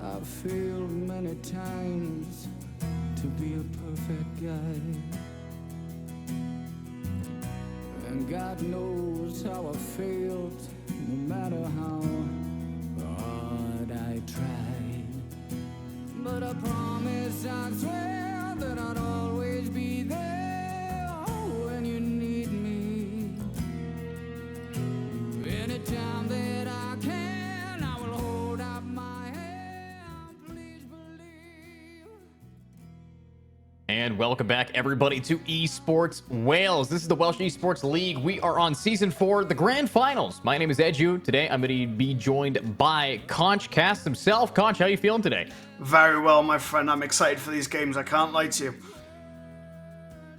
I've failed many times to be a perfect guy. And God knows how I failed, no matter how hard I tried. But I promise, I swear that I'd always be there when you need me. Anytime that I can, I will hold up my hand. Please believe. And welcome back, everybody, to EsportsWales. This is the Welsh Esports League. We are on Season 4, the Grand Finals. My name is Edu. Today, I'm going to be joined by ConchCasts himself. Conch, how are you feeling today? Very well, my friend. I'm excited for these games. I can't lie to you.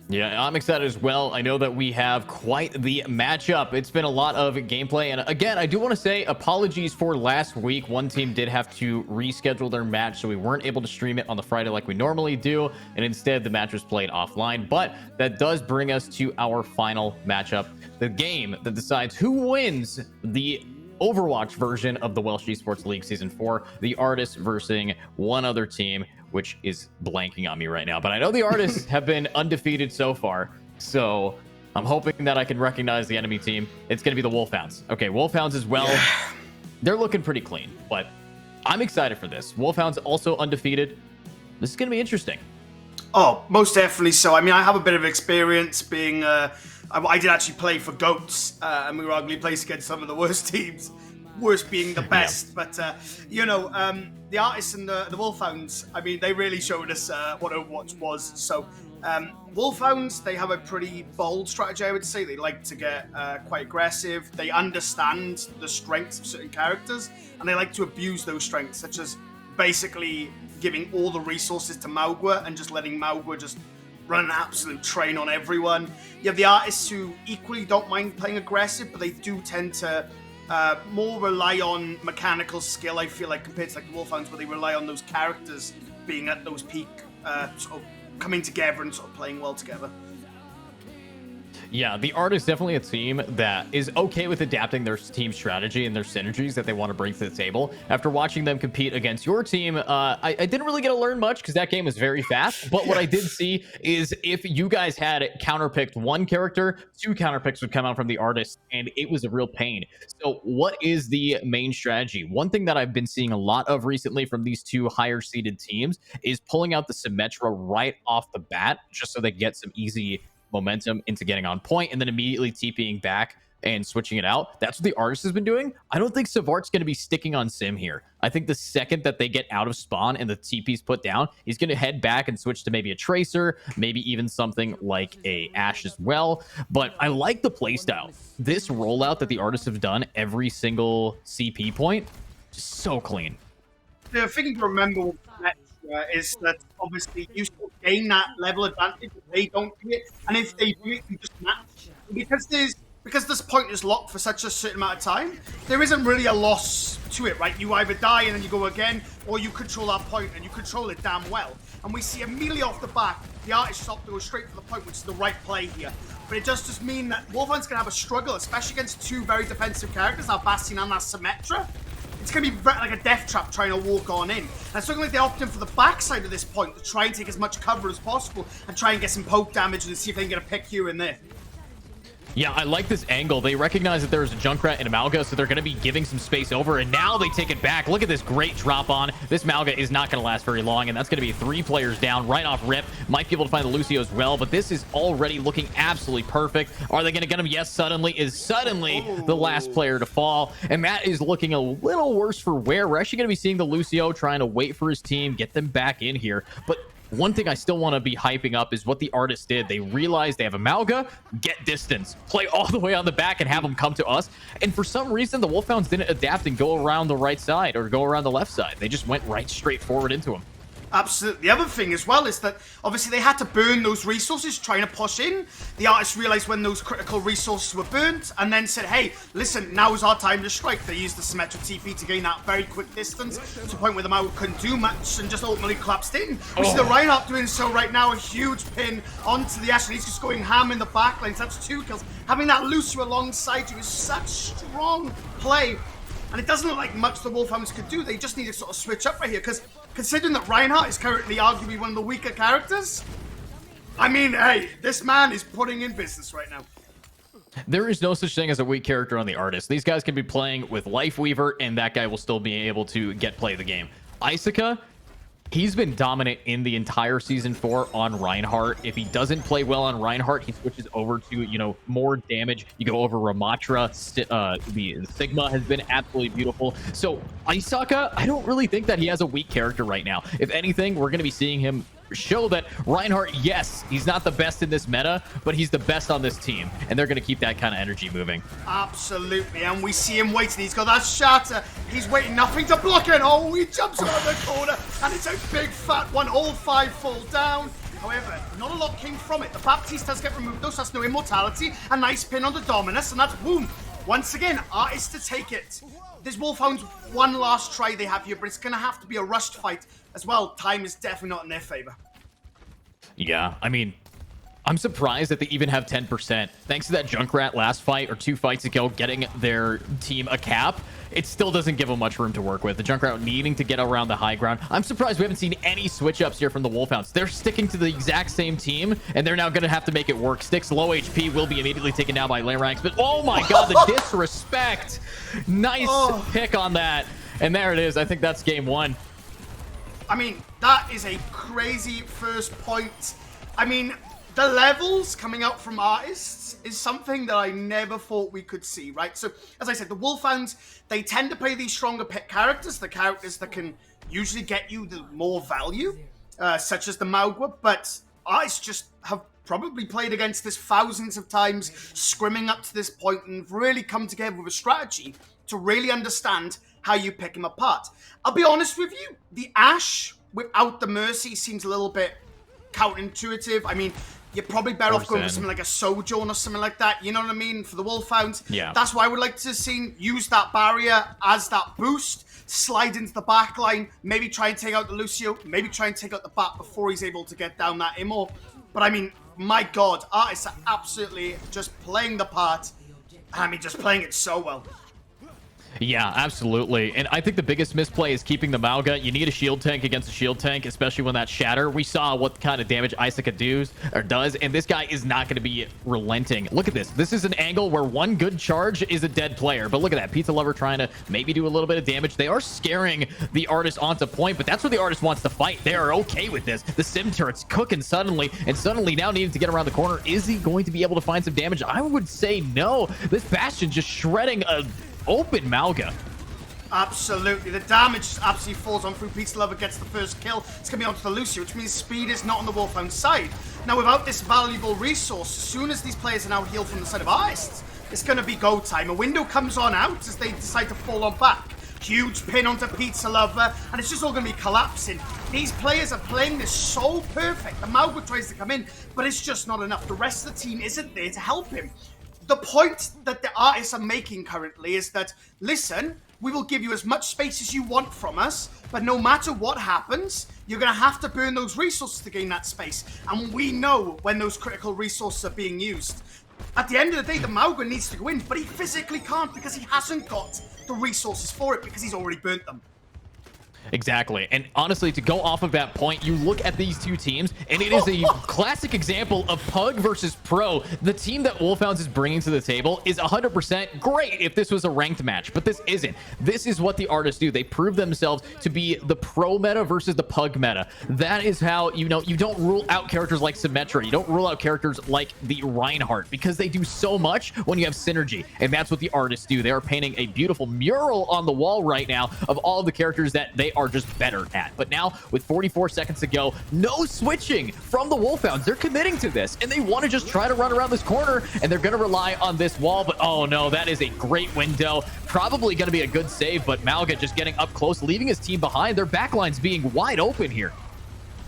Yeah, I'm excited as well. I know that we have quite the matchup. It's been a lot of gameplay. And again, I do want to say apologies for last week. One team did have to reschedule their match, so we weren't able to stream it on the Friday like we normally do. And instead, the match was played offline. But that does bring us to our final matchup, the game that decides who wins the Overwatch version of the Welsh Esports League Season 4, the Artists versus one other team, which is blanking on me right now. But I know the Artists have been undefeated so far, so I'm hoping that I can recognize the enemy team. It's going to be the Wolfhounds. Okay, Wolfhounds as well. Yeah. They're looking pretty clean, but I'm excited for this. Wolfhounds also undefeated. This is going to be interesting. Oh, most definitely so. I mean, I have a bit of experience being... I did actually play for Goats, and we were arguably placed against some of the worst teams, worst being the best. Yeah. But, the Artists and the Wolfhounds, I mean, they really showed us what Overwatch was. So, Wolfhounds, they have a pretty bold strategy, I would say. They like to get quite aggressive. They understand the strengths of certain characters, and they like to abuse those strengths, such as basically giving all the resources to Maugwa and just letting Maugwa just run an absolute train on everyone. You have the Artists who equally don't mind playing aggressive, but they do tend to more rely on mechanical skill, I feel like, compared to like the Wolfhounds, where they rely on those characters being at those peak, sort of coming together and sort of playing well together. Yeah, the Artists definitely a team that is okay with adapting their team strategy and their synergies that they want to bring to the table. After watching them compete against your team, I didn't really get to learn much because that game was very fast. But what I did see is if you guys had counterpicked one character, 2 counterpicks would come out from the Artists, and it was a real pain. So what is the main strategy? One thing that I've been seeing a lot of recently from these 2 higher seeded teams is pulling out the Symmetra right off the bat, just so they get some easy momentum into getting on point and then immediately TPing back and switching it out. That's what the Artist has been doing. I don't think Savart's going to be sticking on Sim here. I think the second that they get out of spawn and the TP's put down, he's going to head back and switch to maybe a Tracer, maybe even something like a Ashe as well. But I like the playstyle. This rollout that the Artists have done every single CP point, just so clean. The thing to remember is that obviously you still gain that level advantage if they don't do it, and if they do it, you just match. Because this point is locked for such a certain amount of time, there isn't really a loss to it, right? You either die and then you go again, or you control that point and you control it damn well. And we see immediately off the back, the Artist stop to go straight for the point, which is the right play here. But it does just mean that Wolfhound's gonna have a struggle, especially against 2 very defensive characters, that Bastion and that Symmetra. It's going to be like a death trap trying to walk on in. And it's looking like they're opting for the backside of this point to try and take as much cover as possible and try and get some poke damage and see if they can get a pick here and there. Yeah, I like this angle. They recognize that there's a Junkrat and a Mauga, so they're going to be giving some space over, and now they take it back. Look at this great drop on. This Mauga is not going to last very long, and that's going to be 3 players down right off rip. Might be able to find the Lucio as well, but this is already looking absolutely perfect. Are they going to get him? Yes, suddenly the last player to fall, and that is looking a little worse for wear. We're actually going to be seeing the Lucio trying to wait for his team, get them back in here, but one thing I still want to be hyping up is what the Artists did. They realized they have a Mauga, get distance, play all the way on the back and have them come to us. And for some reason, the Wolfhounds didn't adapt and go around the right side or go around the left side. They just went right straight forward into him. Absolutely. The other thing as well is that obviously they had to burn those resources trying to push in. The Artists realized when those critical resources were burnt and then said, hey, listen, now's our time to strike. They used the Symmetra TP to gain that very quick distance to a point where the Mauga couldn't do much and just ultimately collapsed in. We see the Reinhardt doing so right now, a huge pin onto the Ashe, and he's just going ham in the back lane. So that's 2 kills. Having that Lucio alongside you is such strong play. And it doesn't look like much the Wolfhounds could do. They just need to sort of switch up right here, because considering that Reinhardt is currently arguably one of the weaker characters, I mean, hey, this man is putting in business right now. There is no such thing as a weak character on the Artist. These guys can be playing with Lifeweaver, and that guy will still be able to play the game. Isaaca, he's been dominant in the entire Season 4 on Reinhardt. If he doesn't play well on Reinhardt, he switches over to, you know, more damage. You go over Ramatra. The Sigma has been absolutely beautiful. So Isaaca, I don't really think that he has a weak character right now. If anything, we're going to be seeing him show that Reinhardt, yes, he's not the best in this meta, but he's the best on this team, and they're going to keep that kind of energy moving. Absolutely, and we see him waiting. He's got that shatter. He's waiting, nothing to block it. Oh, he jumps around the corner, and it's a big fat one. All 5 fall down. However, not a lot came from it. The Baptiste does get removed, though, so that's no immortality. A nice pin on the Dominus, and that's boom. Once again, Artist to take it. This Wolfhound's one last try they have here, but it's going to have to be a rushed fight as well. Time is definitely not in their favor. Yeah, I mean, I'm surprised that they even have 10%. Thanks to that Junkrat last fight or 2 fights ago getting their team a cap, it still doesn't give them much room to work with. The Junkrat needing to get around the high ground. I'm surprised we haven't seen any switch-ups here from the Wolfhounds. They're sticking to the exact same team, and they're now going to have to make it work. Styx, low HP, will be immediately taken down by Larynx, but oh my god, the disrespect! Nice pick on that. And there it is. I think that's game 1. I mean, that is a crazy first point. I mean, the levels coming out from Artists is something that I never thought we could see, right? So, as I said, the Wolfhounds, they tend to play these stronger pick characters, the characters that can usually get you the more value, such as the Maugwa, but Artists just have probably played against this thousands of times, scrimming up to this point, and really come together with a strategy to really understand how you pick him apart. I'll be honest with you, the Ashe without the Mercy seems a little bit counterintuitive. I mean, you're probably better off going for something like a Sojourn or something like that, you know what I mean, for the Wolfhound. Yeah. That's why I would like to see use that barrier as that boost, slide into the back line, maybe try and take out the Lucio, maybe try and take out the Bat before he's able to get down that Immo. But I mean, my god, Artists are absolutely just playing the part. I mean, just playing it so well. Yeah, absolutely. And I think the biggest misplay is keeping the Mauga. You need a shield tank against a shield tank, especially when that shatter. We saw what kind of damage Isaaca does, and this guy is not going to be relenting. Look at this. This is an angle where one good charge is a dead player. But look at that. Pizza Lover trying to maybe do a little bit of damage. They are scaring the Artist onto point, but that's where the Artist wants to fight. They are okay with this. The Sim turret's cooking suddenly, and suddenly now needing to get around the corner. Is he going to be able to find some damage? I would say no. This Bastion just shredding a open Mauga. Absolutely. The damage just absolutely falls on through. Pizza Lover gets the first kill. It's going to be onto the Lucio, which means speed is not on the Wolfhound side. Now, without this valuable resource, as soon as these players are now healed from the side of Artists, it's going to be go time. A window comes on out as they decide to fall on back. Huge pin onto Pizza Lover, and it's just all going to be collapsing. These players are playing this so perfect. The Mauga tries to come in, but it's just not enough. The rest of the team isn't there to help him. The point that the Artists are making currently is that, listen, we will give you as much space as you want from us, but no matter what happens, you're going to have to burn those resources to gain that space. And we know when those critical resources are being used. At the end of the day, the Mauga needs to go in, but he physically can't because he hasn't got the resources for it because he's already burnt them. Exactly. And honestly, to go off of that point, you look at these two teams, and it is a classic example of Pug versus Pro. The team that Wolfhounds is bringing to the table is 100% great if this was a ranked match, but this isn't. This is what the Artists do. They prove themselves to be the Pro meta versus the Pug meta. That is how, you know, you don't rule out characters like Symmetra. You don't rule out characters like the Reinhardt because they do so much when you have synergy, and that's what the Artists do. They are painting a beautiful mural on the wall right now of all of the characters that they are just better at. But now, with 44 seconds to go, no switching from the Wolfhounds. They're committing to this, and they want to just try to run around this corner, and they're going to rely on this wall. But oh no, that is a great window. Probably going to be a good save, but Mauga just getting up close, leaving his team behind. Their backline's being wide open here.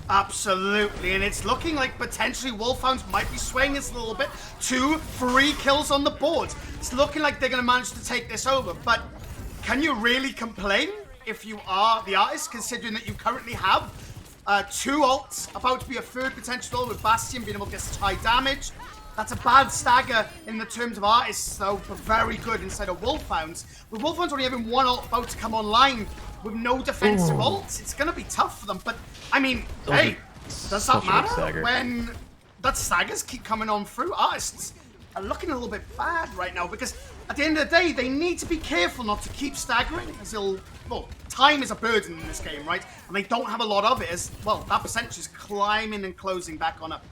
Absolutely, and it's looking like potentially Wolfhounds might be swaying this a little bit. 2 free kills on the board. It's looking like they're going to manage to take this over, but can you really complain if you are the Artist, considering that you currently have 2 ults, about to be a third potential ult with Bastion being able to get such high damage? That's a bad stagger in the terms of artists, though, but very good inside of Wolfhounds. With Wolfhounds only having one ult about to come online with no defensive ults, it's going to be tough for them. But, I mean, hey, does that matter when that staggers keep coming on through? Artists are looking a little bit bad right now because at the end of the day, they need to be careful not to keep staggering as well, time is a burden in this game, right? And they don't have a lot of it as, well, that percentage is climbing and closing back on up.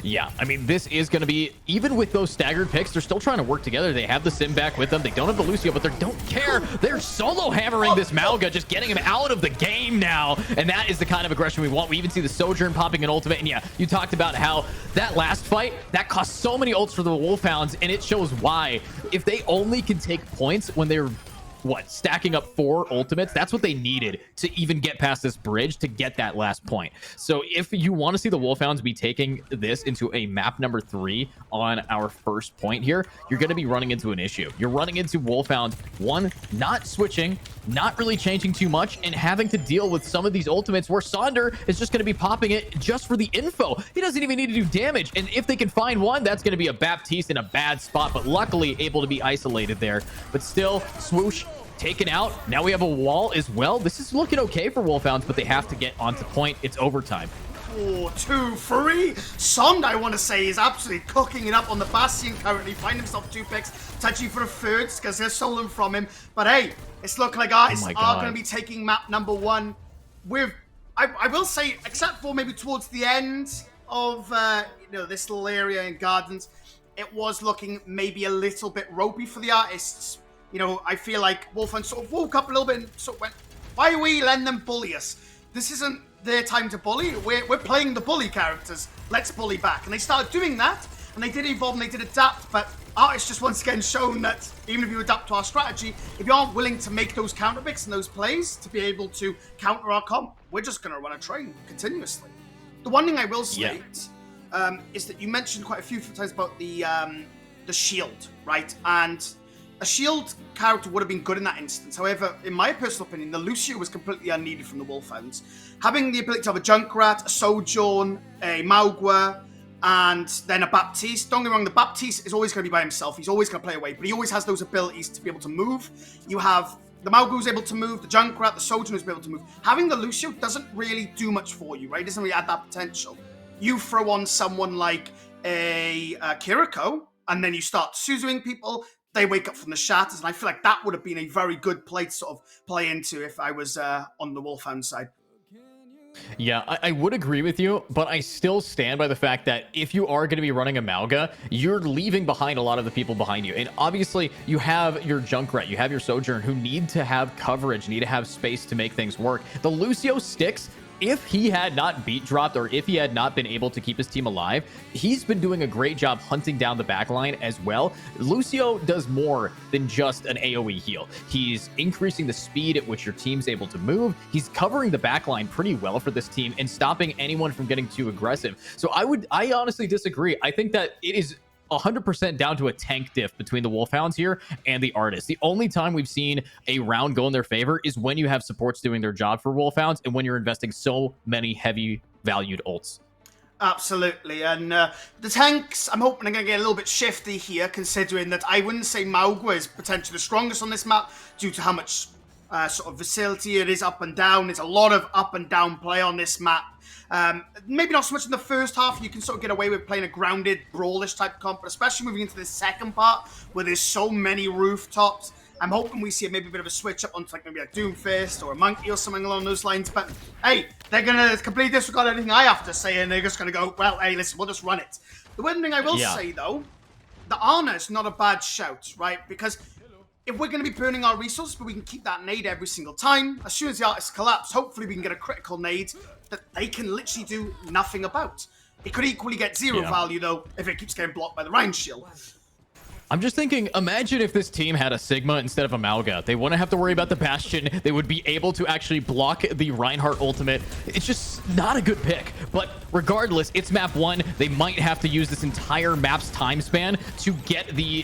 Yeah, I mean, this is going to be, even with those staggered picks, they're still trying to work together. They have the Sim back with them. They don't have the Lucio, but they don't care. They're solo hammering this Mauga, just getting him out of the game now. And that is the kind of aggression we want. We even see the Sojourn popping an ultimate. And yeah, you talked about how that last fight, that cost so many ults for the Wolfhounds, and it shows why. If they only can take points when they're stacking up 4 ultimates, that's what they needed to even get past this bridge to get that last point. So if you want to see the Wolfhounds be taking this into a map number 3 on our first point here, you're going to be running into an issue. You're running into Wolfhounds, one, not switching, not really changing too much, and having to deal with some of these ultimates where Sonder is just going to be popping it just for the info. He doesn't even need to do damage, and if they can find one, that's going to be a Baptiste in a bad spot, but luckily able to be isolated there. But still, swoosh, taken out. Now we have a wall as well. This is looking okay for Wolfhounds, but they have to get onto point. It's overtime. 4-2-3. Sond, I want to say, is absolutely cooking it up on the Bastion currently. Find himself 2 picks, touching for a third because they're stolen from him. But hey, it's looking like artists are going to be taking map number 1 with, I will say, except for maybe towards the end of this little area in Gardens, it was looking maybe a little bit ropey for the artists. I feel like Wolfhound sort of woke up a little bit and sort of went, why are we letting them bully us? This isn't their time to bully. We're playing the bully characters. Let's bully back. And they started doing that, and they did evolve and they did adapt, but artists just once again shown that even if you adapt to our strategy, if you aren't willing to make those counter picks and those plays to be able to counter our comp, we're just going to run a train continuously. The one thing I will state is that you mentioned quite a few times about the shield, right? And a shield character would have been good in that instance. However, in my personal opinion, the Lucio was completely unneeded from the Wolfhounds. Having the ability to have a Junkrat, a Sojourn, a Maugwa, and then a Baptiste. Don't get me wrong, the Baptiste is always going to be by himself. He's always going to play away, but he always has those abilities to be able to move. You have the Maugwa who's able to move, the Junkrat, the Sojourn who's able to move. Having the Lucio doesn't really do much for you, right? It doesn't really add that potential. You throw on someone like a Kiriko, and then you start Suzuing people. They wake up from the shatters, and I feel like that would have been a very good play to sort of play into if I was on the Wolfhound side. Yeah, I would agree with you, but I still stand by the fact that if you are going to be running a Mauga, you're leaving behind a lot of the people behind you. And obviously, you have your Junkrat, you have your Sojourn who need to have coverage, need to have space to make things work. The Lucio sticks. If he had not beat dropped or if he had not been able to keep his team alive, he's been doing a great job hunting down the backline as well. Lucio does more than just an AoE heal. He's increasing the speed at which your team's able to move. He's covering the backline pretty well for this team and stopping anyone from getting too aggressive. So I honestly disagree. I think that it is 100% down to a tank diff between the Wolfhounds here and the artists. The only time we've seen a round go in their favor is when you have supports doing their job for Wolfhounds and when you're investing so many heavy valued ults. Absolutely. And the tanks, I'm hoping are going to get a little bit shifty here, considering that I wouldn't say Maugwa is potentially the strongest on this map due to how much sort of facility it is up and down. There's a lot of up and down play on this map. Maybe not so much in the first half. You can sort of get away with playing a grounded, brawlish type comp, but especially moving into the second part where there's so many rooftops. I'm hoping we see maybe a bit of a switch up onto like maybe a Doomfist or a Monkey or something along those lines. But hey, they're going to completely disregard anything I have to say, and they're just going to go, well, hey, listen, we'll just run it. The one thing I will say, though, the Ana is not a bad shout, right? Because if we're going to be burning our resources, but we can keep that nade every single time, as soon as the artists collapse, hopefully we can get a critical nade that they can literally do nothing about. It could equally get zero value, though, if it keeps getting blocked by the Rhine Shield. I'm just thinking, imagine if this team had a Sigma instead of a Mauga. They wouldn't have to worry about the Bastion. They would be able to actually block the Reinhardt ultimate. It's just not a good pick. But regardless, it's map 1. They might have to use this entire map's time span to get the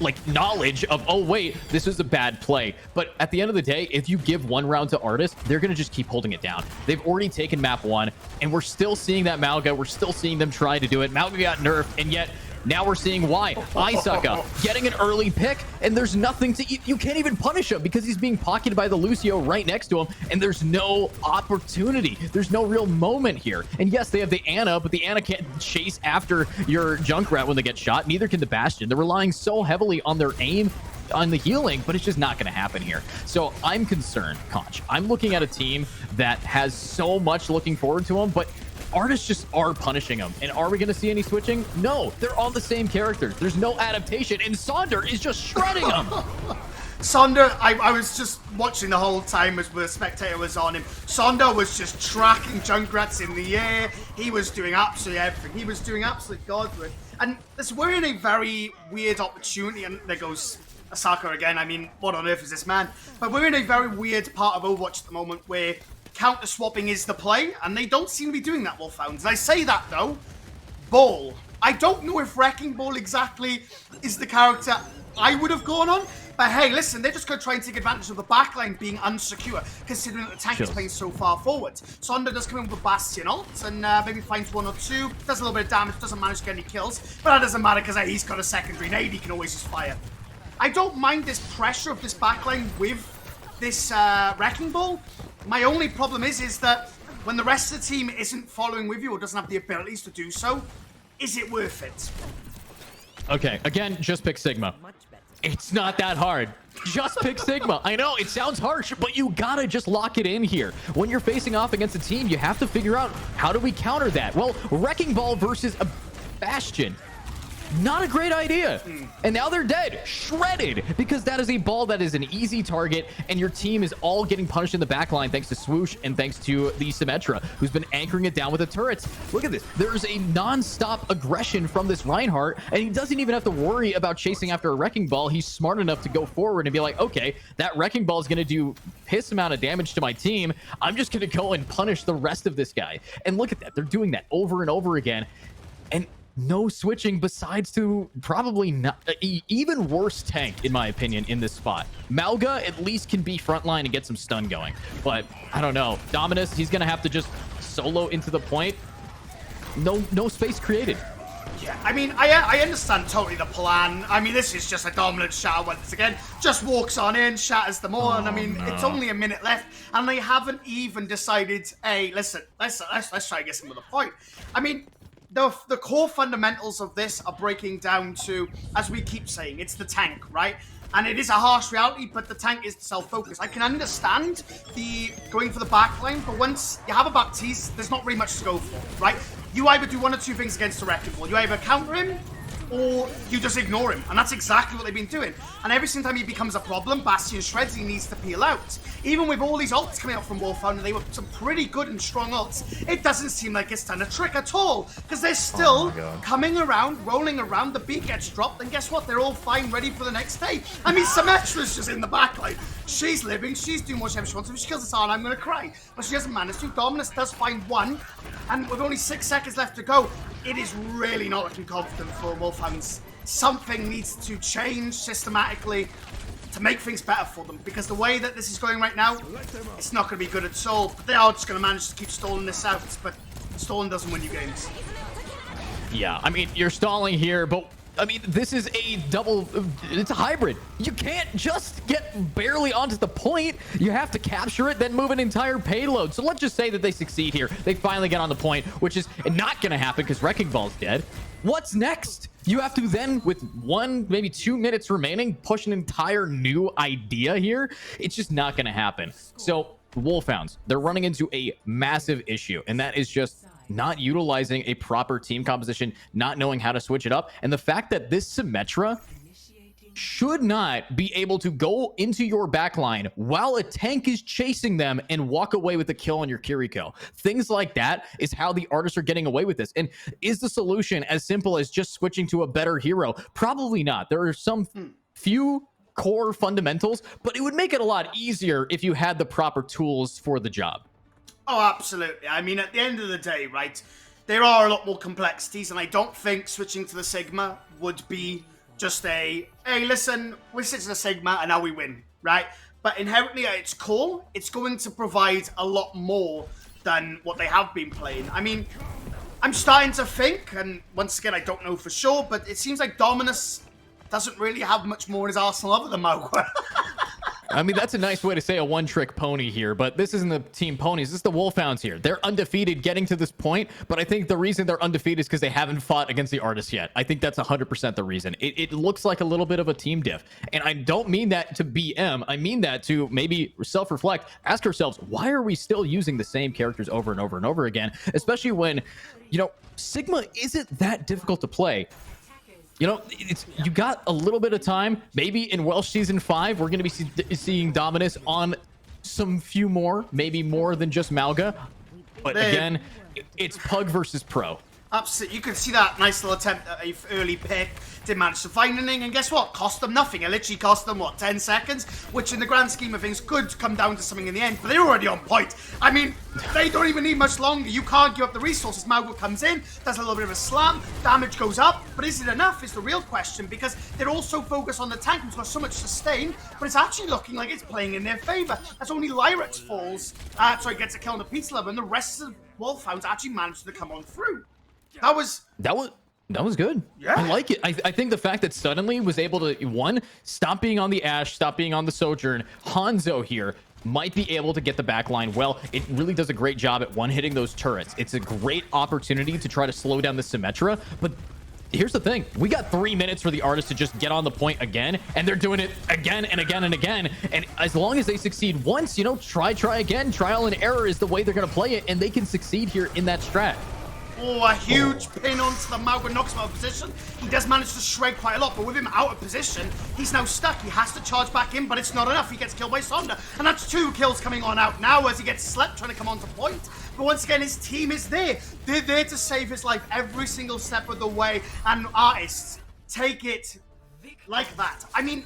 like knowledge of, oh wait, this was a bad play. But at the end of the day, if you give one round to Artis, they're gonna just keep holding it down. They've already taken map 1, and we're still seeing that Malga. We're still seeing them try to do it. Malga got nerfed, and yet now we're seeing why. Isaka getting an early pick, and there's nothing to... You can't even punish him because he's being pocketed by the Lucio right next to him, and there's no opportunity. There's no real moment here. And yes, they have the Ana, but the Ana can't chase after your Junkrat when they get shot. Neither can the Bastion. They're relying so heavily on their aim, on the healing, but it's just not going to happen here. So I'm concerned, Conch. I'm looking at a team that has so much looking forward to them, but artists just are punishing them. And are we going to see any switching? No, they're all the same characters. There's no adaptation, and Sonder is just shredding them. Sonder, I was just watching the whole time as the spectator was on him. Sonder was just tracking Junkrats in the air. He was doing absolutely everything. He was doing absolute godly. And we're in a very weird opportunity, and there goes Asaka again. I mean, what on earth is this man? But we're in a very weird part of Overwatch at the moment where counter swapping is the play, and they don't seem to be doing that, Wolfhounds. And I say that though, Ball. I don't know if Wrecking Ball exactly is the character I would have gone on, but hey, listen, they're just going to try and take advantage of the backline being unsecure, considering that the tank is playing so far forward. Sonder does come in with a Bastion ult, and maybe finds 1 or 2, does a little bit of damage, doesn't manage to get any kills, but that doesn't matter because he's got a secondary nade, he can always just fire. I don't mind this pressure of this backline with this Wrecking Ball. My only problem is that when the rest of the team isn't following with you or doesn't have the abilities to do so, is it worth it? Okay, again, just pick Sigma. It's not that hard. Just pick Sigma. I know, it sounds harsh, but you gotta just lock it in here. When you're facing off against a team, you have to figure out, how do we counter that? Well, Wrecking Ball versus a Bastion. Not a great idea. And now they're dead, shredded, because that is a ball that is an easy target, and your team is all getting punished in the backline thanks to Swoosh and thanks to the Symmetra, who's been anchoring it down with the turrets. Look at this. There's a non-stop aggression from this Reinhardt, and he doesn't even have to worry about chasing after a Wrecking Ball. He's smart enough to go forward and be like, okay, that Wrecking Ball is going to do piss amount of damage to my team. I'm just going to go and punish the rest of this guy. And look at that. They're doing that over and over again. And no switching besides to probably not even worse tank, in my opinion, in this spot. Malga at least can be frontline and get some stun going, but I don't know. Dominus, he's gonna have to just solo into the point. No space created. Yeah, I mean, I understand totally the plan. I mean, this is just a dominant shatter once again. Just walks on in, shatters them all, and I mean, it's only a minute left, and they haven't even decided, hey, listen, let's try and get some of the point. I mean, the core fundamentals of this are breaking down to, as we keep saying, it's the tank, right? And it is a harsh reality, but the tank is self-focused. I can understand the going for the backline, but once you have a Baptiste, there's not really much to go for, right? You either do 1 or 2 things against the Wrecking Ball. You either counter him, or you just ignore him. And that's exactly what they've been doing. And every single time he becomes a problem, Bastion shreds, he needs to peel out. Even with all these ults coming out from Wolfhound, and they were some pretty good and strong ults, it doesn't seem like it's done a trick at all. Because they're still coming around, rolling around, the beat gets dropped, and guess what? They're all fine, ready for the next day. I mean, Symmetra's just in the backline. She's living, she's doing whatever she wants. If she kills us all, I'm going to cry. But she doesn't manage to. Dominus does find 1, and with only 6 seconds left to go, it is really not looking confident for Wolfhounds. Something needs to change systematically to make things better for them, because the way that this is going right now, it's not going to be good at all. But they are just going to manage to keep stalling this out, but stalling doesn't win you games. Yeah, I mean, you're stalling here, but I mean, this is a double, it's a hybrid. You can't just get barely onto the point. You have to capture it, then move an entire payload. So let's just say that they succeed here. They finally get on the point, which is not going to happen because Wrecking Ball's dead. What's next? You have to then, with 1, maybe 2 minutes remaining, push an entire new idea here. It's just not going to happen. So Wolfhounds, they're running into a massive issue, and that is just not utilizing a proper team composition, not knowing how to switch it up. And the fact that this Symmetra should not be able to go into your backline while a tank is chasing them and walk away with a kill on your Kiriko. Things like that is how the artists are getting away with this. And is the solution as simple as just switching to a better hero? Probably not. There are some few core fundamentals, but it would make it a lot easier if you had the proper tools for the job. Oh, absolutely. I mean, at the end of the day, right, there are a lot more complexities, and I don't think switching to the Sigma would be just hey, listen, we're sitting a Sigma and now we win, right? But inherently at its core, it's going to provide a lot more than what they have been playing. I mean, I'm starting to think, and once again, I don't know for sure, but it seems like Dominus doesn't really have much more in his arsenal other than Maugwa. I mean, that's a nice way to say a one-trick pony here, but this isn't the Team Ponies. This is the Wolfhounds here. They're undefeated getting to this point, but I think the reason they're undefeated is because they haven't fought against the Artists yet. I think that's 100% the reason. It looks like a little bit of a team diff, and I don't mean that to BM. I mean that to maybe self-reflect, ask ourselves, why are we still using the same characters over and over and over again, especially when, you know, Sigma isn't that difficult to play. You know, you got a little bit of time. Maybe in Welsh Season 5, we're going to be seeing Dominus on some few more, maybe more than just Mauga. But again, it's Pug versus Pro. Absolutely. You could see that nice little attempt at an early pick. Didn't manage to find anything, and guess what? Cost them nothing. It literally cost them, what, 10 seconds? Which in the grand scheme of things could come down to something in the end, but they're already on point. I mean, they don't even need much longer. You can't give up the resources. Mauga comes in, does a little bit of a slam, damage goes up, but is it enough is the real question, because they're also focused on the tank who's got so much sustain, but it's actually looking like it's playing in their favor. As only Lyrex falls, gets a kill on the pizza level, and the rest of the Wolfhounds actually managed to come on through. That was good. Yeah. I like it. I think the fact that suddenly was able to, one, stop being on the Ashe, stop being on the Sojourn. Hanzo here might be able to get the backline well. It really does a great job at one-hitting those turrets. It's a great opportunity to try to slow down the Symmetra, but here's the thing. We got 3 minutes for the Artists to just get on the point again, and they're doing it again and again and again. And as long as they succeed once, you know, try again. Trial and error is the way they're going to play it, and they can succeed here in that strat. Oh, a huge pin onto the Mauga, knocks him out of position. He does manage to shred quite a lot, but with him out of position, he's now stuck. He has to charge back in, but it's not enough. He gets killed by Sonda, and that's 2 kills coming on out now as he gets slept trying to come onto point. But once again, his team is there. They're there to save his life every single step of the way, and Artists take it like that. I mean,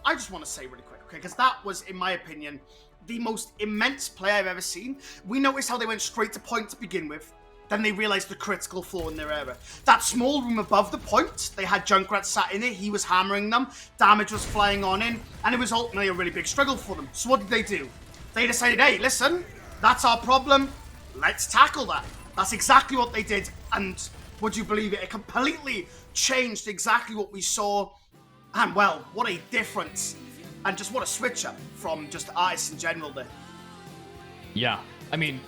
I just want to say really quick, okay, because that was, in my opinion, the most immense play I've ever seen. We noticed how they went straight to point to begin with. Then they realized the critical flaw in their error. That small room above the point, they had Junkrat sat in it, he was hammering them, damage was flying on in, and it was ultimately a really big struggle for them. So what did they do? They decided, hey, listen, that's our problem, let's tackle that. That's exactly what they did, and would you believe it? It completely changed exactly what we saw, and well, what a difference, and just what a switch up from just Artists in general there. Yeah, I mean,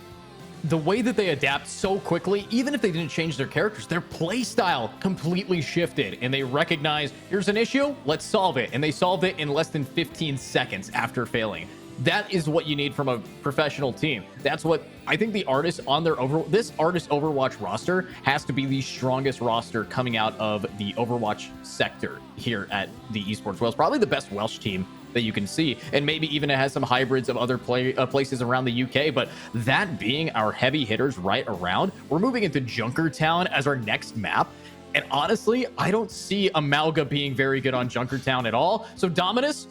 the way that they adapt so quickly, even if they didn't change their characters, their play style completely shifted, and they recognize, here's an issue, let's solve it. And they solved it in less than 15 seconds after failing. That is what you need from a professional team. That's what I think the Artists on their this Artist Overwatch roster has to be the strongest roster coming out of the Overwatch sector here at the EsportsWales. Probably the best Welsh team that you can see, and maybe even it has some hybrids of other places around the UK, but that being our heavy hitters right around, we're moving into Junkertown as our next map, and honestly, I don't see a Mauga being very good on Junkertown at all. So Dominus,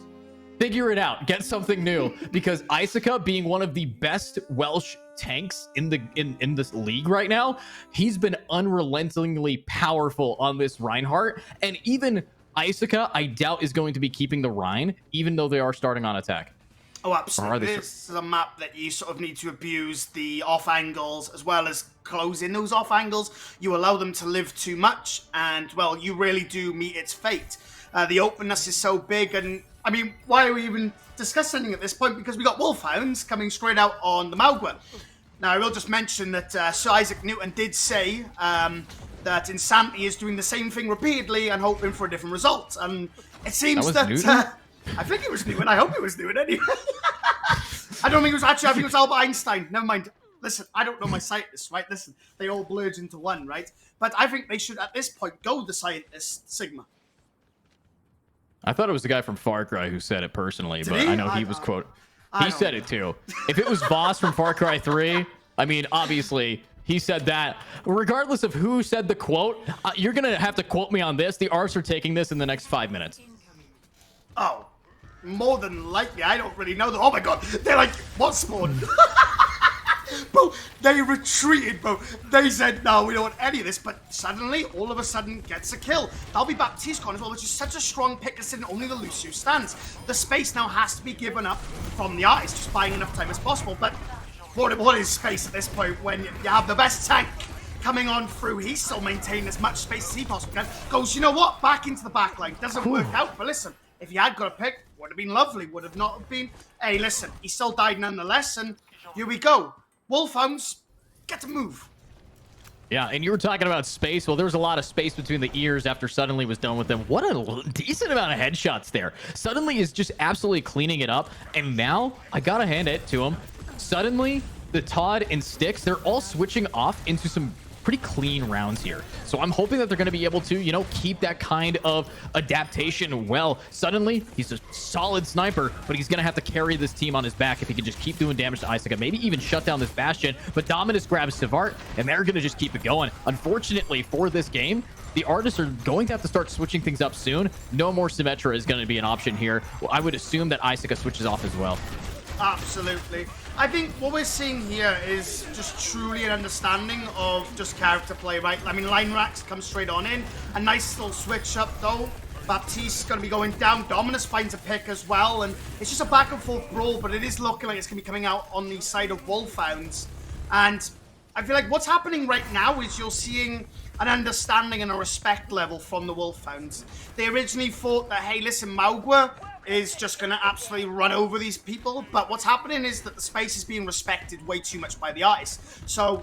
figure it out, get something new, because Isuka being one of the best Welsh tanks in this league right now, he's been unrelentingly powerful on this Reinhardt, and even Isuka, I doubt, is going to be keeping the Rhine, even though they are starting on attack. Oh, absolutely. This is a map that you sort of need to abuse the off angles as well as close in those off angles. You allow them to live too much, and, well, you really do meet its fate. The openness is so big, and, I mean, why are we even discussing at this point? Because we got Wolfhounds coming straight out on the Mauga. Now, I will just mention that Sir Isaac Newton did say that Insanity is doing the same thing repeatedly and hoping for a different result. And it seems that I think it was Newton. I hope it was Newton anyway. I don't think it was actually. I think it was Albert Einstein. Never mind. Listen, I don't know my scientists, right? Listen, they all blurred into one, right? But I think they should, at this point, go the scientist Sigma. I thought it was the guy from Far Cry who said it personally, but I know he was quote. He said it too. If it was Voss from Far Cry 3, I mean, obviously. He said that. Regardless of who said the quote, you're going to have to quote me on this. The Arts are taking this in the next 5 minutes. Oh, more than likely. I don't really know. Oh my god. They're like, what spawn? bro, they retreated, bro. They said, no, we don't want any of this. But suddenly, all of a sudden, gets a kill. That'll be Baptiste gone as well, which is such a strong pick considering only the Lucio stands. The space now has to be given up from the artist, just buying enough time as possible. But what is space at this point when you have the best tank coming on through? He's still maintaining as much space as he possibly can. Goes, you know what? Back into the back line. Doesn't work out, but listen, if he had got a pick, would have been lovely. Would have not have been. Hey, listen, he still died nonetheless, and here we go. Wolfhounds, get to move. Yeah, and you were talking about space. Well, there was a lot of space between the ears after Suddenly was done with them. What a decent amount of headshots there. Suddenly is just absolutely cleaning it up, and now I gotta hand it to him. Suddenly, the Todd and Sticks, they're all switching off into some pretty clean rounds here. So I'm hoping that they're going to be able to, you know, keep that kind of adaptation well. Suddenly, he's a solid sniper, but he's going to have to carry this team on his back if he can just keep doing damage to Isaac, maybe even shut down this Bastion. But Dominus grabs Savart, and they're going to just keep it going. Unfortunately for this game, the artists are going to have to start switching things up soon. No more Symmetra is going to be an option here. Well, I would assume that Isaac switches off as well. Absolutely. I think what we're seeing here is just truly an understanding of just character play, right? I mean, Line Racks come straight on in. A nice little switch up, though. Baptiste's going to be going down. Dominus finds a pick as well. And it's just a back and forth brawl, but it is looking like it's going to be coming out on the side of Wolfhounds. And I feel like what's happening right now is you're seeing an understanding and a respect level from the Wolfhounds. They originally thought that, hey, listen, Maugwa is just going to absolutely run over these people. But what's happening is that the space is being respected way too much by the artist. So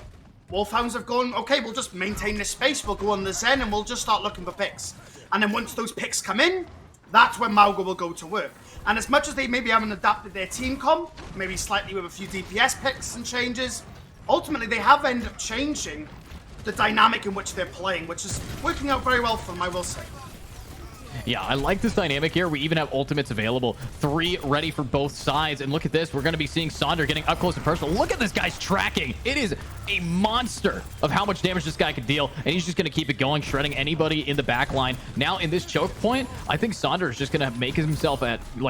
Wolfhounds have gone, okay, we'll just maintain this space. We'll go on the Zen and we'll just start looking for picks. And then once those picks come in, that's when Maugwa will go to work. And as much as they maybe haven't adapted their team comp, maybe slightly with a few DPS picks and changes, ultimately they have ended up changing the dynamic in which they're playing, which is working out very well for them, I will say. Yeah, I like this dynamic here. We even have ultimates available. 3 ready for both sides. And look at this. We're going to be seeing Sonder getting up close and personal. Look at this guy's tracking. It is a monster of how much damage this guy can deal. And he's just going to keep it going, shredding anybody in the back line. Now, in this choke point, I think Sonder is just going to make himself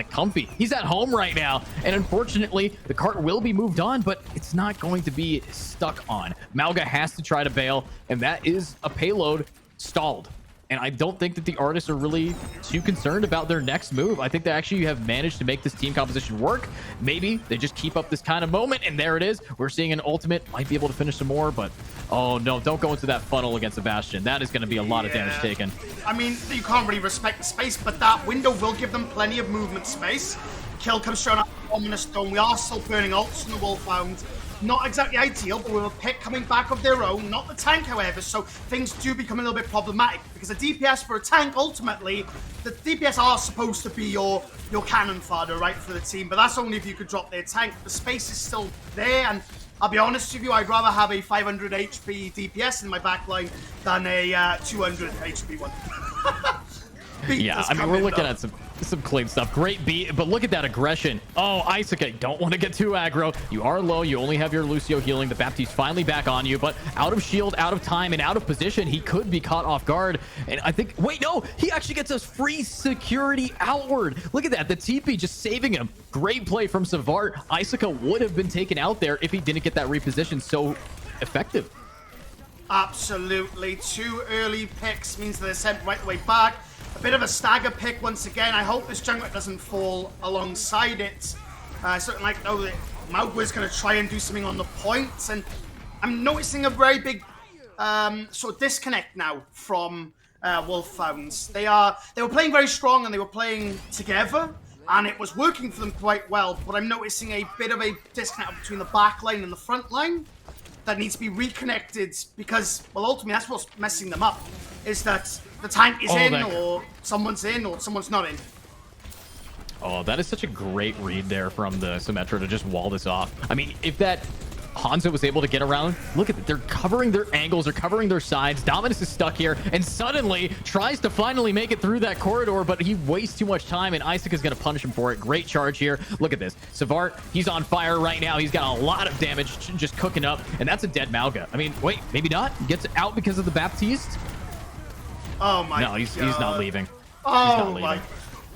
comfy. He's at home right now. And unfortunately, the cart will be moved on, but it's not going to be stuck on. Mauga has to try to bail, and that is a payload stalled. And I don't think that the artists are really too concerned about their next move. I think they actually have managed to make this team composition work. Maybe they just keep up this kind of moment, and there it is. We're seeing an ultimate. Might be able to finish some more, but oh no, don't go into that funnel against Sebastian. That is going to be a lot of damage taken. I mean, you can't really respect the space, but that window will give them plenty of movement space. Kill comes straight out on the stone. We are still burning ults from the Wolfhound. Not exactly ideal, but with a pick coming back of their own, not the tank, however, so things do become a little bit problematic, because the DPS for a tank, ultimately, the DPS are supposed to be your cannon fodder, right, for the team, but that's only if you could drop their tank. The space is still there, and I'll be honest with you, I'd rather have a 500 HP DPS in my backline than a 200 HP one. Yeah, I mean, we're looking at some clean stuff. Great beat, but look at that aggression. Oh, Isaac, I don't want to get too aggro. You are low. You only have your Lucio healing. The Baptiste finally back on you, but out of shield, out of time, and out of position. He could be caught off guard. And I think, wait, no, he actually gets us free security outward. Look at that. The TP just saving him. Great play from Savart. Isaac would have been taken out there if he didn't get that reposition so effective. Absolutely. 2 early picks means that they're sent right the way back. A bit of a stagger pick once again. I hope this jungler doesn't fall alongside it. I certainly like to know that Maugwa's going to try and do something on the points. And I'm noticing a very big sort of disconnect now from Wolfhounds. They were playing very strong and they were playing together. And it was working for them quite well. But I'm noticing a bit of a disconnect between the back line and the front line that needs to be reconnected, because, well, ultimately that's what's messing them up, is that the tank is or someone's not in. Oh, that is such a great read there from the Symmetra to just wall this off. I mean, if that Hanzo was able to get around, look at it. They're covering their angles, they're covering their sides. Dominus is stuck here and suddenly tries to finally make it through that corridor, but he wastes too much time and Isaac is going to punish him for it. Great charge here. Look at this. Savart, he's on fire right now. He's got a lot of damage just cooking up, and that's a dead Mauga. I mean, wait, maybe not. Gets out because of the Baptiste. Oh my God. No, he's not leaving. Oh my.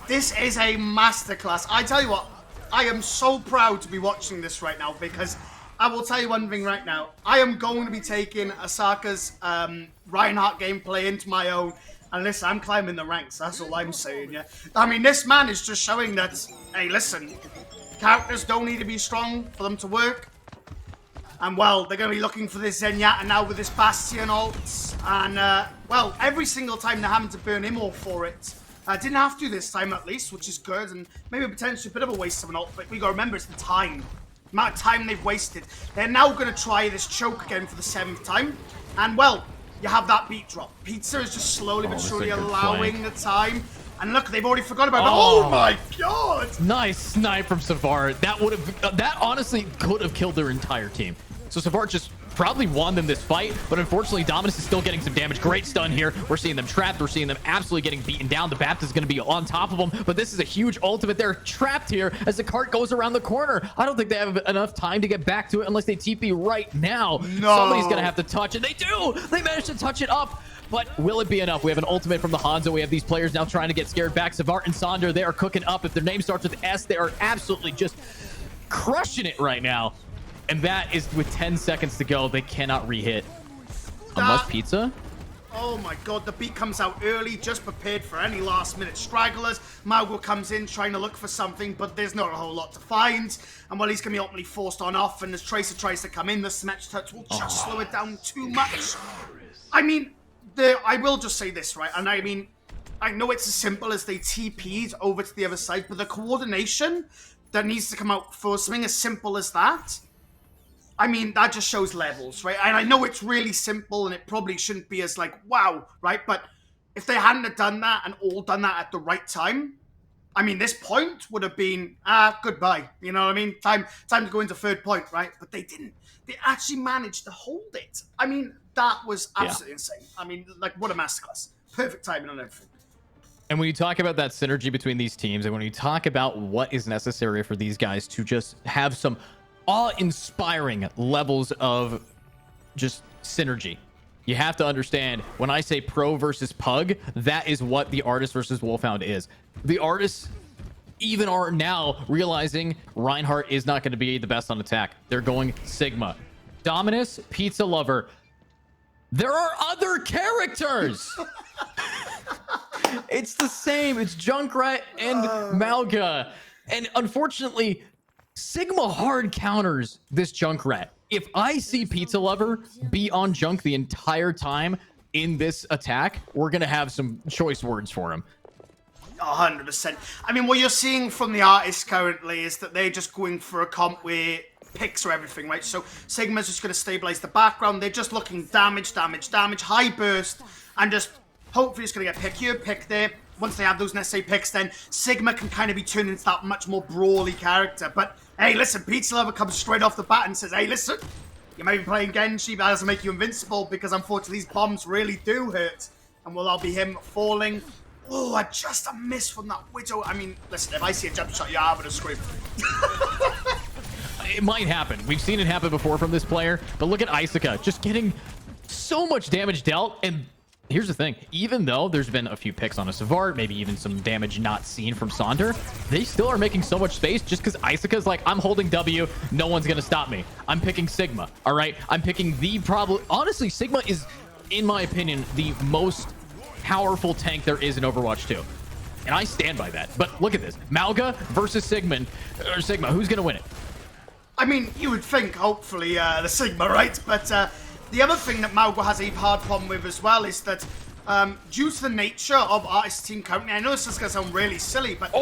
This is a masterclass. I tell you what, I am so proud to be watching this right now, because I will tell you one thing right now. I am going to be taking Asaka's Reinhardt gameplay into my own. And listen, I'm climbing the ranks. That's all I'm saying, yeah. I mean, this man is just showing that, hey, listen, characters don't need to be strong for them to work. And, well, they're going to be looking for this Zenyatta now with this Bastion ults. And, well, every single time they're having to burn him all for it. Didn't have to this time, at least, which is good. And maybe potentially a bit of a waste of an ult. But we got to remember, it's the time. The amount of time they've wasted. They're now going to try this choke again for the 7th time. And, well, you have that beat drop. Pizza is just slowly but surely allowing the time. And look, they've already forgot about it. Oh my god! Nice snipe from Savart. That would have, that honestly could have killed their entire team. So Savart just probably won them this fight, but unfortunately Dominus is still getting some damage. Great stun here. We're seeing them trapped. We're seeing them absolutely getting beaten down. The Baptist is going to be on top of them, but this is a huge ultimate. They're trapped here as the cart goes around the corner. I don't think they have enough time to get back to it unless they TP right now. No. Somebody's going to have to touch it. They do! They managed to touch it up. But will it be enough? We have an ultimate from the Hanzo. We have these players now trying to get scared back. Savart and Sonder, they are cooking up. If their name starts with S, they are absolutely just crushing it right now. And that is with 10 seconds to go. They cannot re-hit. Unless Pizza? Oh my god, the beat comes out early, just prepared for any last-minute stragglers. Maugo comes in trying to look for something, but there's not a whole lot to find. And while he's going to be ultimately forced on off, and as Tracer tries to come in, the Smash Touch will just slow it down too much. I mean, I will just say this, right? And I mean, I know it's as simple as they TP'd over to the other side, but the coordination that needs to come out for something as simple as that, I mean, that just shows levels, right? And I know it's really simple and it probably shouldn't be as like, wow, right? But if they hadn't have done that and all done that at the right time, I mean, this point would have been, goodbye. You know what I mean? Time to go into third point, right? But they didn't. They actually managed to hold it. I mean, that was absolutely insane. I mean, like, what a masterclass. Perfect timing on everything. And when you talk about that synergy between these teams, and when you talk about what is necessary for these guys to just have some awe-inspiring levels of just synergy, you have to understand, when I say pro versus pug, that is what the Artist versus Wolfhound is. The Artists even are now realizing Reinhardt is not going to be the best on attack. They're going Sigma. Dominus, Pizza Lover. There are other characters. It's the same. It's Junkrat and Malga. And unfortunately, Sigma hard counters this Junkrat. If I see Pizza Lover be on Junk the entire time in this attack, we're going to have some choice words for him. 100%. I mean, what you're seeing from the Artists currently is that they're just going for a comp where picks are everything, right? So Sigma's just going to stabilize the background. They're just looking damage, high burst, and just hopefully it's going to get pick here, pick there. Once they have those necessary picks, then Sigma can kind of be turned into that much more brawly character. But hey, listen, Pizza Lover comes straight off the bat and says, hey, listen, you may be playing Genji, but that doesn't make you invincible, because unfortunately these bombs really do hurt. And will that be him falling? Oh, just a miss from that Widow. I mean, listen, if I see a jump shot, I'm going to scream. It might happen. We've seen it happen before from this player, but look at Isaka just getting so much damage dealt. And here's the thing, even though there's been a few picks on a Savart, maybe even some damage not seen from Sonder, they still are making so much space just because Isaka's like, I'm holding W, no one's going to stop me. I'm picking Sigma, all right? I'm picking the probably... Honestly, Sigma is, in my opinion, the most powerful tank there is in Overwatch 2. And I stand by that. But look at this. Malga versus Sigma. Who's going to win it? I mean, you would think, hopefully, the Sigma, right? But the other thing that Malga has a hard problem with as well is that due to the nature of Artist team currently, I know this is going to sound really silly, but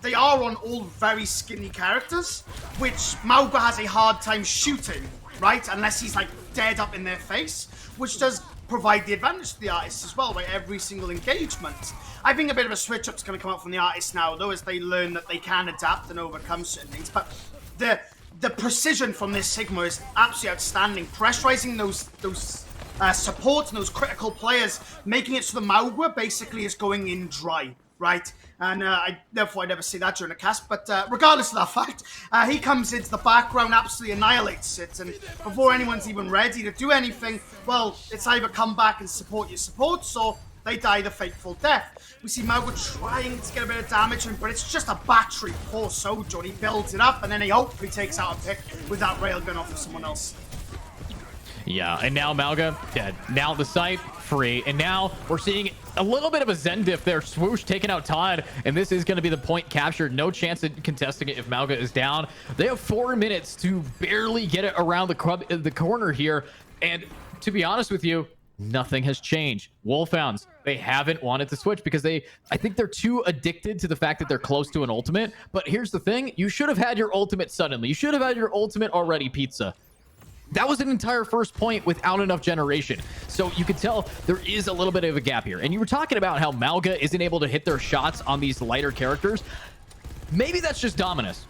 they are on all very skinny characters, which Malga has a hard time shooting, right? Unless he's, like, dead up in their face, which does provide the advantage to the Artists as well by every single engagement. I think a bit of a switch-up is going to come out from the Artists now, though, as they learn that they can adapt and overcome certain things. But the precision from this Sigma is absolutely outstanding. Pressurizing those support and those critical players, making it so the Malga basically is going in dry, right? And I never see that during a cast, but regardless of that fact, he comes into the background, absolutely annihilates it, and before anyone's even ready to do anything, well, it's either come back and support your supports, or they die the fateful death. We see Mauga trying to get a bit of damage in, but it's just a battery. Poor Sojourn, he builds it up, and then he hopefully takes out a pick with that railgun off of someone else. Yeah, and now Mauga dead. Now the site free, and now we're seeing a little bit of a Zen diff there. Swoosh taking out Todd, and this is going to be the point captured. No chance of contesting it if Mauga is down. They have 4 minutes to barely get it around the corner here, and to be honest with you, nothing has changed. Wolfhounds, they haven't wanted to switch because I think they're too addicted to the fact that they're close to an ultimate. But here's the thing, you should have had your ultimate suddenly. You should have had your ultimate already, Pizza. That was an entire first point without enough generation. So you could tell there is a little bit of a gap here. And you were talking about how Mauga isn't able to hit their shots on these lighter characters. Maybe that's just Dominus.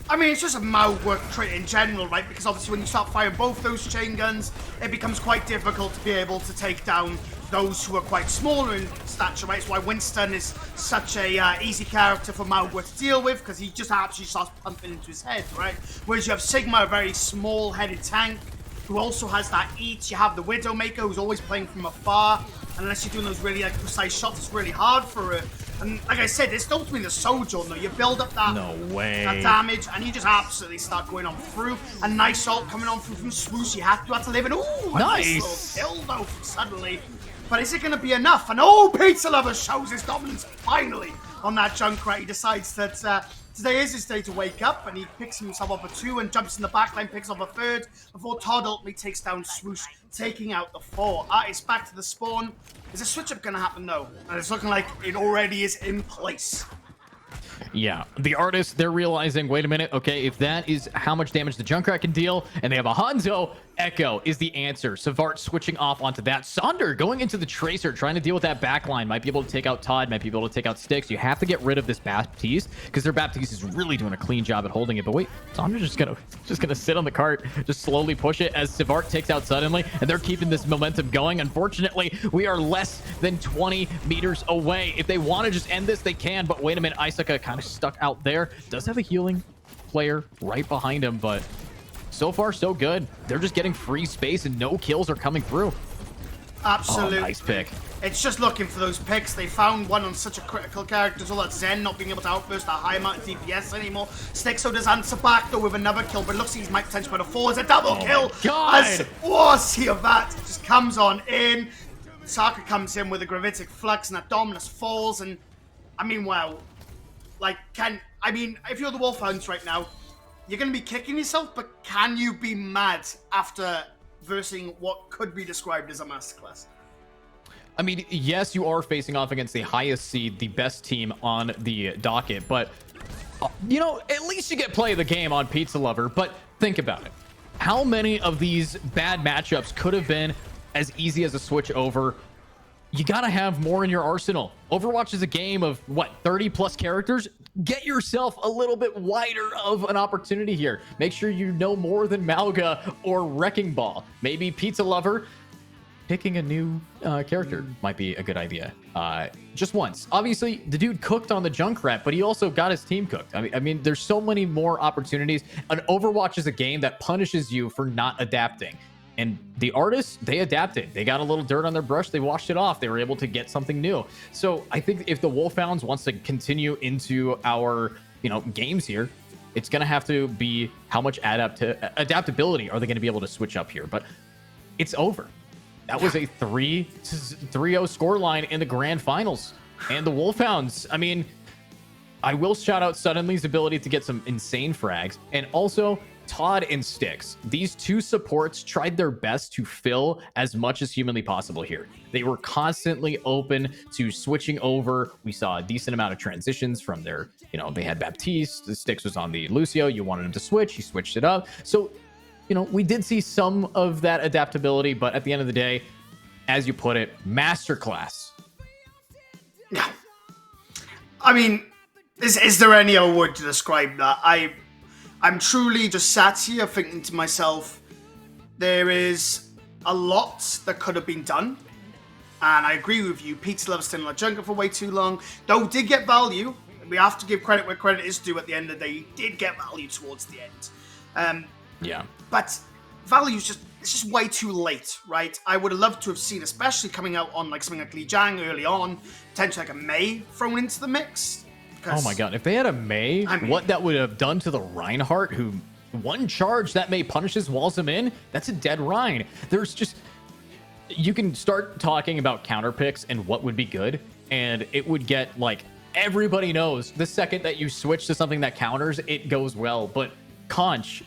I mean, it's just a Mauga trait in general, right? Because obviously when you start firing both those chain guns, it becomes quite difficult to be able to take down those who are quite smaller in stature, right? It's why Winston is such a easy character for Mauga to deal with, because he just absolutely starts pumping into his head, right? Whereas you have Sigma, a very small-headed tank, who also has that eat. You have the Widowmaker, who's always playing from afar, and unless you're doing those really precise shots, it's really hard for her. And like I said, it's ultimately the Sojourn, though. You build up that, that damage, and you just absolutely start going on through. A nice ult coming on through from Swoosh. You have to live in. Ooh, a nice little kill, though, suddenly. But is it going to be enough? And Pizza Lover shows his dominance finally on that Junkrat. He decides that today is his day to wake up, and he picks himself up a 2 and jumps in the backline, picks up a 3rd, before Todd ultimately takes down Swoosh, taking out the 4. It's back to the spawn. Is a switch-up going to happen, though? And it's looking like it already is in place. Yeah, the artists, they're realizing, wait a minute, okay, if that is how much damage the Junkrat can deal, and they have a Hanzo, Echo is the answer. Savart switching off onto that. Sonder going into the Tracer, trying to deal with that backline. Might be able to take out Todd, might be able to take out Styx. You have to get rid of this Baptiste, because their Baptiste is really doing a clean job at holding it. But wait, Sonder's just gonna sit on the cart, just slowly push it as Savart takes out suddenly, and they're keeping this momentum going. Unfortunately, we are less than 20 meters away. If they want to just end this, they can, but wait a minute, Isaka kind of stuck out there. Does have a healing player right behind him, but so far so good. They're just getting free space and no kills are coming through. Absolutely. Nice pick. It's just looking for those picks. They found one on such a critical character, so that's Zen not being able to outburst that high amount of DPS anymore. Stixo does answer back though with another kill, but looks like he's might potentially put a 4 as a double kill. God. See of that just comes on in. Saka comes in with a gravitic flux and that Dominus falls, and I mean, wow. Like, if you're the Wolfhounds right now, you're going to be kicking yourself, but can you be mad after versing what could be described as a masterclass? I mean, yes, you are facing off against the highest seed, the best team on the docket, but, you know, at least you get play of the game on Pizza Lover. But think about it. How many of these bad matchups could have been as easy as a switch over? You gotta have more in your arsenal. Overwatch is a game of, what, 30 plus characters? Get yourself a little bit wider of an opportunity here. Make sure you know more than Mauga or Wrecking Ball. Maybe Pizza Lover. Picking a new character might be a good idea. Just once. Obviously, the dude cooked on the Junkrat, but he also got his team cooked. I mean, there's so many more opportunities. An Overwatch is a game that punishes you for not adapting. And the artists, they adapted. They got a little dirt on their brush. They washed it off. They were able to get something new. So I think if the Wolfhounds wants to continue into our, games here, it's going to have to be how much adaptability are they going to be able to switch up here. But it's over. That was a 3-0 scoreline in the grand finals. And the Wolfhounds, I mean, I will shout out Suddenly's ability to get some insane frags. And also Todd and Styx. These two supports tried their best to fill as much as humanly possible here. They were constantly open to switching over. We saw a decent amount of transitions from their, they had Baptiste. The Styx was on the Lucio. You wanted him to switch. He switched it up. So, we did see some of that adaptability, but at the end of the day, as you put it, masterclass. Yeah. I mean, is there any other word to describe that? I'm truly just sat here thinking to myself, there is a lot that could have been done. And I agree with you, Pizza Love's staying on the jungle for way too long. Though did get value. We have to give credit where credit is due at the end of the day. He did get value towards the end. Yeah. But value's just it's just way too late, right? I would have loved to have seen, especially coming out on like something like Li Jiang early on, potentially like a Mei thrown into the mix. Oh my god, if they had a Mei, what that would have done to the Reinhardt, who one charge that Mei punishes, walls him in, that's a dead Rein. There's just, you can start talking about counter picks and what would be good, and it would get like, everybody knows the second that you switch to something that counters, it goes well. But Conch,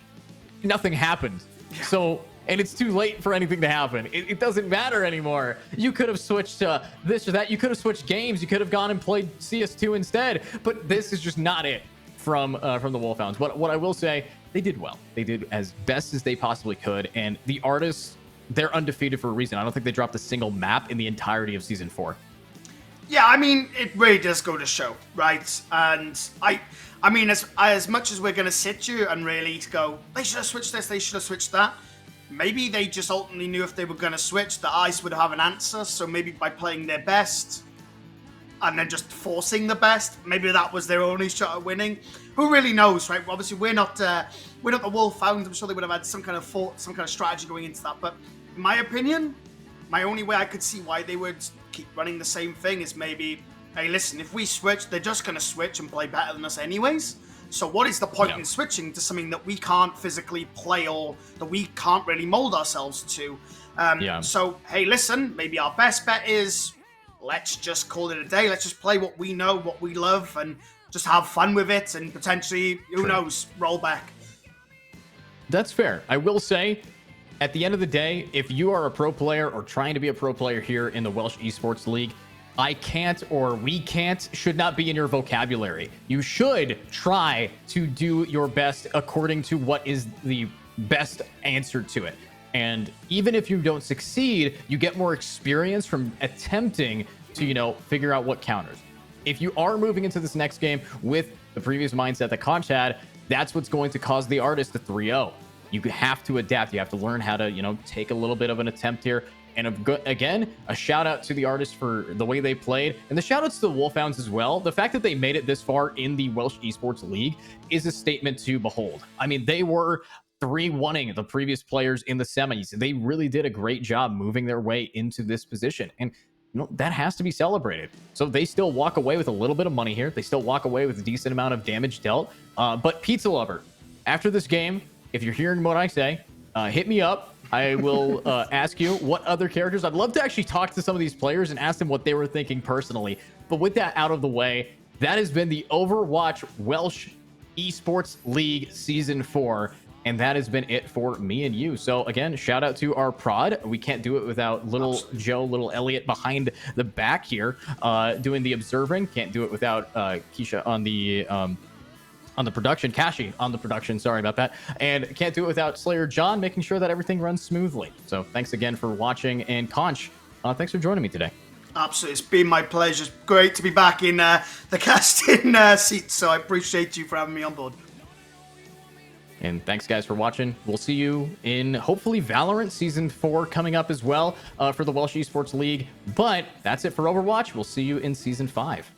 nothing happened. Yeah. So, and it's too late for anything to happen. It doesn't matter anymore. You could have switched to this or that. You could have switched games. You could have gone and played CS2 instead. But this is just not it from the Wolfhounds. But what I will say, they did well. They did as best as they possibly could. And the artists, they're undefeated for a reason. I don't think they dropped a single map in the entirety of Season 4. Yeah, I mean, it really does go to show, right? And I mean, as much as we're going to sit you and really go, they should have switched this, they should have switched that, maybe they just ultimately knew if they were going to switch, the ICE would have an answer. So maybe by playing their best and then just forcing the best, maybe that was their only shot at winning. Who really knows, right? Obviously, we're not the Wolfhounds. I'm sure they would have had some kind of thought, some kind of strategy going into that. But in my opinion, my only way I could see why they would keep running the same thing is maybe, hey, listen, if we switch, they're just going to switch and play better than us anyways. So what is the point in switching to something that we can't physically play or that we can't really mold ourselves to? So, hey, listen, maybe our best bet is let's just call it a day. Let's just play what we know, what we love, and just have fun with it and potentially, who knows, roll back. That's fair. I will say, at the end of the day, if you are a pro player or trying to be a pro player here in the Welsh Esports League, I can't or we can't should not be in your vocabulary. You should try to do your best according to what is the best answer to it. And even if you don't succeed, you get more experience from attempting to, figure out what counters. If you are moving into this next game with the previous mindset that Conch had, that's what's going to cause the artist to 3-0. You have to adapt. You have to learn how to, take a little bit of an attempt here. And again, a shout out to the artists for the way they played, and the shout outs to the Wolfhounds as well. The fact that they made it this far in the Welsh Esports League is a statement to behold. I mean, they were 3-1ing the previous players in the semis. They really did a great job moving their way into this position. And that has to be celebrated. So they still walk away with a little bit of money here. They still walk away with a decent amount of damage dealt. But Pizza Lover, after this game, if you're hearing what I say, hit me up. I will ask you what other characters. I'd love to actually talk to some of these players and ask them what they were thinking personally. But with that out of the way, that has been the Overwatch Welsh Esports League Season 4. And that has been it for me and you. So again, shout out to our prod. We can't do it without little Joe, little Elliot behind the back here doing the observing. Can't do it without Keisha on the production, Kashi on the production, sorry about that. And can't do it without Slayer John, making sure that everything runs smoothly. So thanks again for watching, and Conch, thanks for joining me today. Absolutely, it's been my pleasure. It's great to be back in the casting seat, so I appreciate you for having me on board. And thanks guys for watching. We'll see you in hopefully Valorant Season 4 coming up as well for the Welsh Esports League. But that's it for Overwatch. We'll see you in Season 5.